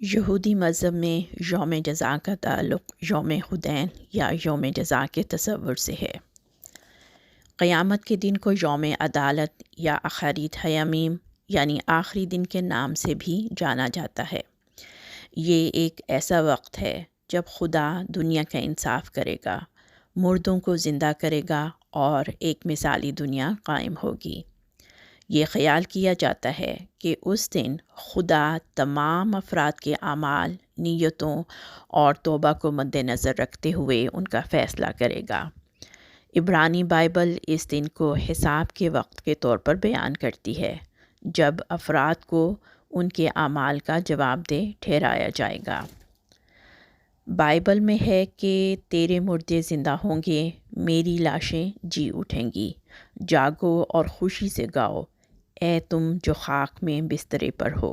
یہودی مذہب میں یوم جزا کا تعلق یوم خدین یا یوم جزا کے تصور سے ہے۔ قیامت کے دن کو یوم عدالت یا اخریت حیامیم یعنی آخری دن کے نام سے بھی جانا جاتا ہے۔ یہ ایک ایسا وقت ہے جب خدا دنیا کا انصاف کرے گا، مردوں کو زندہ کرے گا اور ایک مثالی دنیا قائم ہوگی۔ یہ خیال کیا جاتا ہے کہ اس دن خدا تمام افراد کے اعمال، نیتوں اور توبہ کو مد نظر رکھتے ہوئے ان کا فیصلہ کرے گا۔ عبرانی بائبل اس دن کو حساب کے وقت کے طور پر بیان کرتی ہے، جب افراد کو ان کے اعمال کا جواب دہ ٹھہرایا جائے گا۔ بائبل میں ہے کہ تیرے مردے زندہ ہوں گے، میری لاشیں جی اٹھیں گی، جاگو اور خوشی سے گاؤ، اے تم جو خاک میں بسترے پر ہو،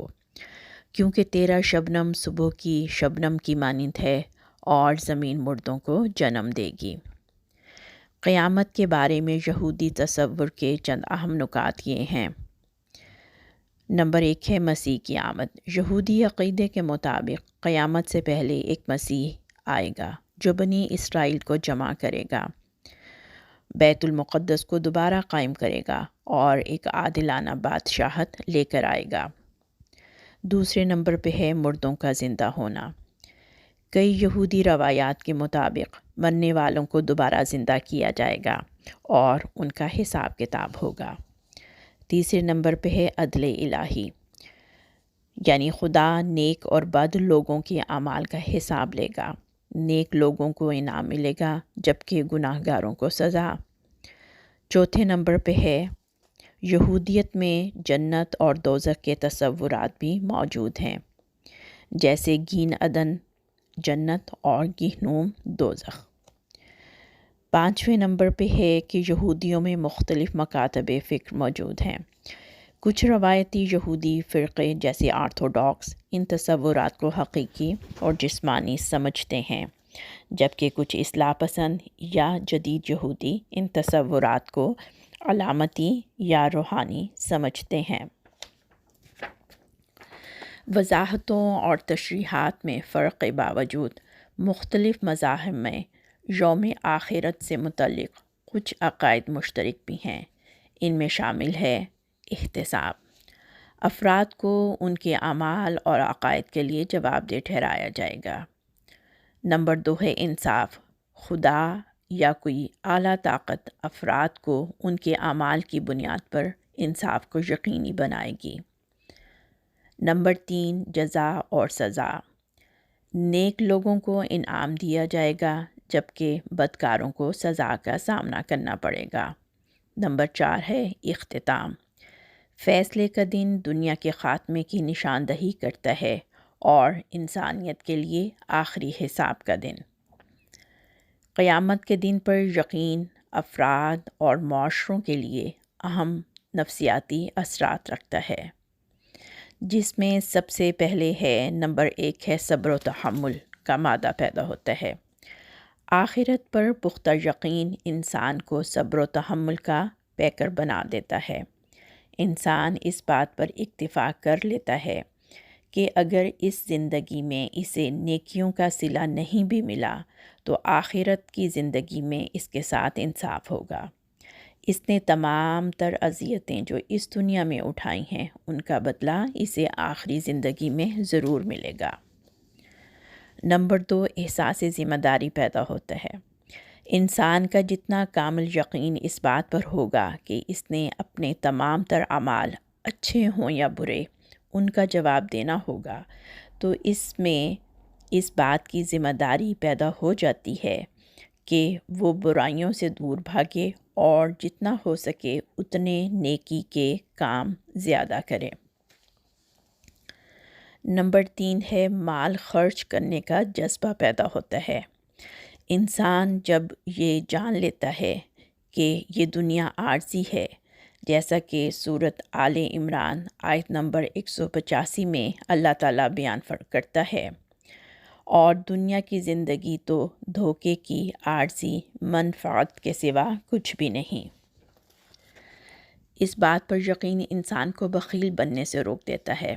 کیونکہ تیرا شبنم صبح کی شبنم کی مانند ہے اور زمین مردوں کو جنم دے گی۔ قیامت کے بارے میں یہودی تصور کے چند اہم نکات یہ ہیں۔ نمبر 1 ہے مسیح کی آمد۔ یہودی عقیدے کے مطابق قیامت سے پہلے ایک مسیح آئے گا جو بنی اسرائیل کو جمع کرے گا، بیت المقدس کو دوبارہ قائم کرے گا اور ایک عادلانہ بادشاہت لے کر آئے گا۔ دوسرے نمبر پہ ہے مردوں کا زندہ ہونا۔ کئی یہودی روایات کے مطابق مرنے والوں کو دوبارہ زندہ کیا جائے گا اور ان کا حساب کتاب ہوگا۔ تیسرے نمبر پہ ہے عدل الہی، یعنی خدا نیک اور بد لوگوں کے اعمال کا حساب لے گا۔ نیک لوگوں کو انعام ملے گا جبکہ گناہ گاروں کو سزا۔ چوتھے نمبر پہ ہے یہودیت میں جنت اور دوزخ کے تصورات بھی موجود ہیں، جیسے گین عدن جنت اور گہنوم دوزخ۔ پانچویں نمبر پہ ہے کہ یہودیوں میں مختلف مکاتب فکر موجود ہیں۔ کچھ روایتی یہودی فرقے جیسے آرتھوڈاکس ان تصورات کو حقیقی اور جسمانی سمجھتے ہیں، جبکہ کچھ اصلاح پسند یا جدید یہودی ان تصورات کو علامتی یا روحانی سمجھتے ہیں۔ وضاحتوں اور تشریحات میں فرق کے باوجود مختلف مذاہب میں یوم آخرت سے متعلق کچھ عقائد مشترک بھی ہیں۔ ان میں شامل ہے احتساب، افراد کو ان کے اعمال اور عقائد کے لیے جواب دہ ٹھہرایا جائے گا۔ نمبر 2 ہے انصاف، خدا یا کوئی اعلیٰ طاقت افراد کو ان کے اعمال کی بنیاد پر انصاف کو یقینی بنائے گی۔ نمبر 3 جزا اور سزا، نیک لوگوں کو انعام دیا جائے گا جبکہ بدکاروں کو سزا کا سامنا کرنا پڑے گا۔ نمبر 4 ہے اختتام، فیصلے کا دن دنیا کے خاتمے کی نشاندہی کرتا ہے اور انسانیت کے لیے آخری حساب کا دن۔ قیامت کے دن پر یقین افراد اور معاشروں کے لیے اہم نفسیاتی اثرات رکھتا ہے، جس میں سب سے پہلے ہے نمبر 1 ہے صبر و تحمل کا مادہ پیدا ہوتا ہے۔ آخرت پر پختہ یقین انسان کو صبر و تحمل کا پیکر بنا دیتا ہے۔ انسان اس بات پر اکتفا کر لیتا ہے کہ اگر اس زندگی میں اسے نیکیوں کا صلہ نہیں بھی ملا تو آخرت کی زندگی میں اس کے ساتھ انصاف ہوگا۔ اس نے تمام تر اذیتیں جو اس دنیا میں اٹھائی ہیں ان کا بدلہ اسے آخری زندگی میں ضرور ملے گا۔ نمبر 2 احساس ذمہ داری پیدا ہوتا ہے۔ انسان کا جتنا کامل یقین اس بات پر ہوگا کہ اس نے اپنے تمام تر اعمال اچھے ہوں یا برے ان کا جواب دینا ہوگا، تو اس میں اس بات کی ذمہ داری پیدا ہو جاتی ہے کہ وہ برائیوں سے دور بھاگے اور جتنا ہو سکے اتنے نیکی کے کام زیادہ کرے۔ نمبر 3 ہے مال خرچ کرنے کا جذبہ پیدا ہوتا ہے۔ انسان جب یہ جان لیتا ہے کہ یہ دنیا عارضی ہے، جیسا کہ سورۃ آل عمران آیت نمبر 185 میں اللہ تعالیٰ بیان کرتا ہے، اور دنیا کی زندگی تو دھوکے کی عارضی منفعت کے سوا کچھ بھی نہیں۔ اس بات پر یقین انسان کو بخیل بننے سے روک دیتا ہے،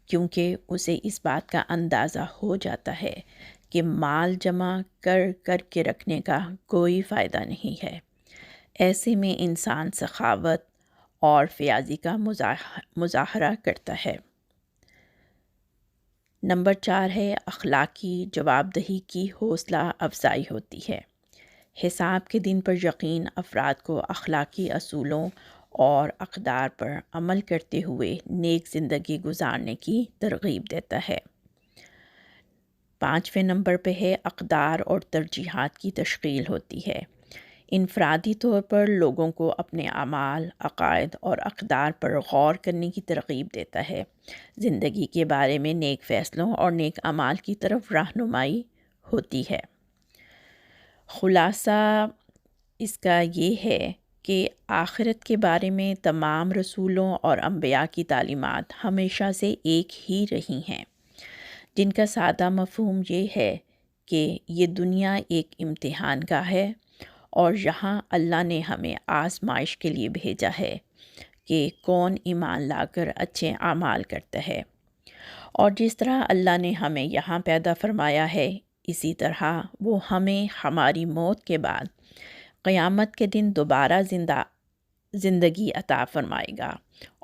کیونکہ اسے اس بات کا اندازہ ہو جاتا ہے کہ مال جمع کر کر کے رکھنے کا کوئی فائدہ نہیں ہے۔ ایسے میں انسان سخاوت اور فیاضی کا مظاہرہ کرتا ہے۔ نمبر 4 ہے اخلاقی جواب دہی کی حوصلہ افزائی ہوتی ہے۔ حساب کے دن پر یقین افراد کو اخلاقی اصولوں اور اقدار پر عمل کرتے ہوئے نیک زندگی گزارنے کی ترغیب دیتا ہے۔ 5ویں نمبر پہ ہے اقدار اور ترجیحات کی تشکیل ہوتی ہے۔ انفرادی طور پر لوگوں کو اپنے اعمال، عقائد اور اقدار پر غور کرنے کی ترغیب دیتا ہے۔ زندگی کے بارے میں نیک فیصلوں اور نیک اعمال کی طرف رہنمائی ہوتی ہے۔ خلاصہ اس کا یہ ہے کہ آخرت کے بارے میں تمام رسولوں اور انبیاء کی تعلیمات ہمیشہ سے ایک ہی رہی ہیں، جن کا سادہ مفہوم یہ ہے کہ یہ دنیا ایک امتحان گاہ ہے اور یہاں اللہ نے ہمیں آزمائش کے لیے بھیجا ہے کہ کون ایمان لا کر اچھے اعمال کرتا ہے۔ اور جس طرح اللہ نے ہمیں یہاں پیدا فرمایا ہے، اسی طرح وہ ہمیں ہماری موت کے بعد قیامت کے دن دوبارہ زندگی عطا فرمائے گا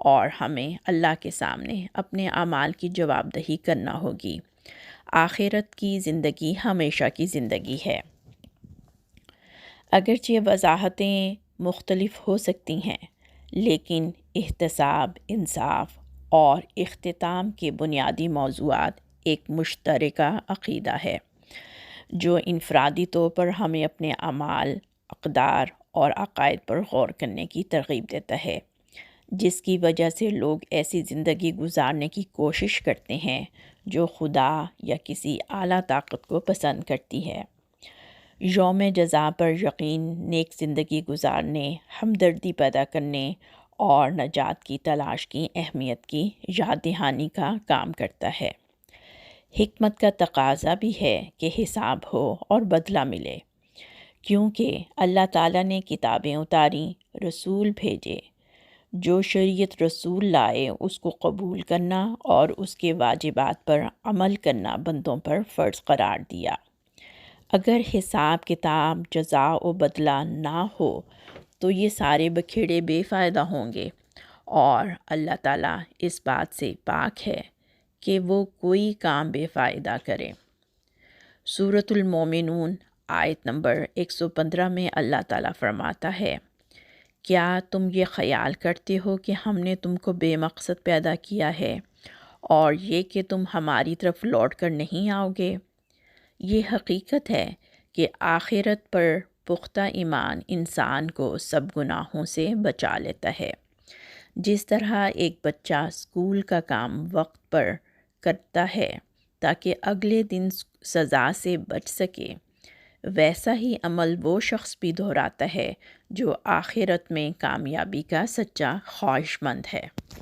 اور ہمیں اللہ کے سامنے اپنے اعمال کی جواب دہی کرنا ہوگی۔ آخرت کی زندگی ہمیشہ کی زندگی ہے۔ اگرچہ وضاحتیں مختلف ہو سکتی ہیں، لیکن احتساب، انصاف اور اختتام کے بنیادی موضوعات ایک مشترکہ عقیدہ ہے جو انفرادی طور پر ہمیں اپنے اعمال، اقدار اور عقائد پر غور کرنے کی ترغیب دیتا ہے، جس کی وجہ سے لوگ ایسی زندگی گزارنے کی کوشش کرتے ہیں جو خدا یا کسی اعلیٰ طاقت کو پسند کرتی ہے۔ یوم جزا پر یقین نیک زندگی گزارنے، ہمدردی پیدا کرنے اور نجات کی تلاش کی اہمیت کی یاد دہانی کا کام کرتا ہے۔ حکمت کا تقاضا بھی ہے کہ حساب ہو اور بدلہ ملے، کیونکہ اللہ تعالیٰ نے کتابیں اتاریں، رسول بھیجے، جو شریعت رسول لائے اس کو قبول کرنا اور اس کے واجبات پر عمل کرنا بندوں پر فرض قرار دیا۔ اگر حساب کتاب، جزا و بدلہ نہ ہو تو یہ سارے بکھیڑے بے فائدہ ہوں گے، اور اللہ تعالیٰ اس بات سے پاک ہے کہ وہ کوئی کام بے فائدہ کرے۔ سورۃ المومنون آیت نمبر 115 میں اللہ تعالیٰ فرماتا ہے، کیا تم یہ خیال کرتے ہو کہ ہم نے تم کو بے مقصد پیدا کیا ہے اور یہ کہ تم ہماری طرف لوٹ کر نہیں آؤ گے؟ یہ حقیقت ہے کہ آخرت پر پختہ ایمان انسان کو سب گناہوں سے بچا لیتا ہے۔ جس طرح ایک بچہ اسکول کا کام وقت پر کرتا ہے تاکہ اگلے دن سزا سے بچ سکے، ویسا ہی عمل وہ شخص بھی دہراتا ہے جو آخرت میں کامیابی کا سچا خواہش مند ہے۔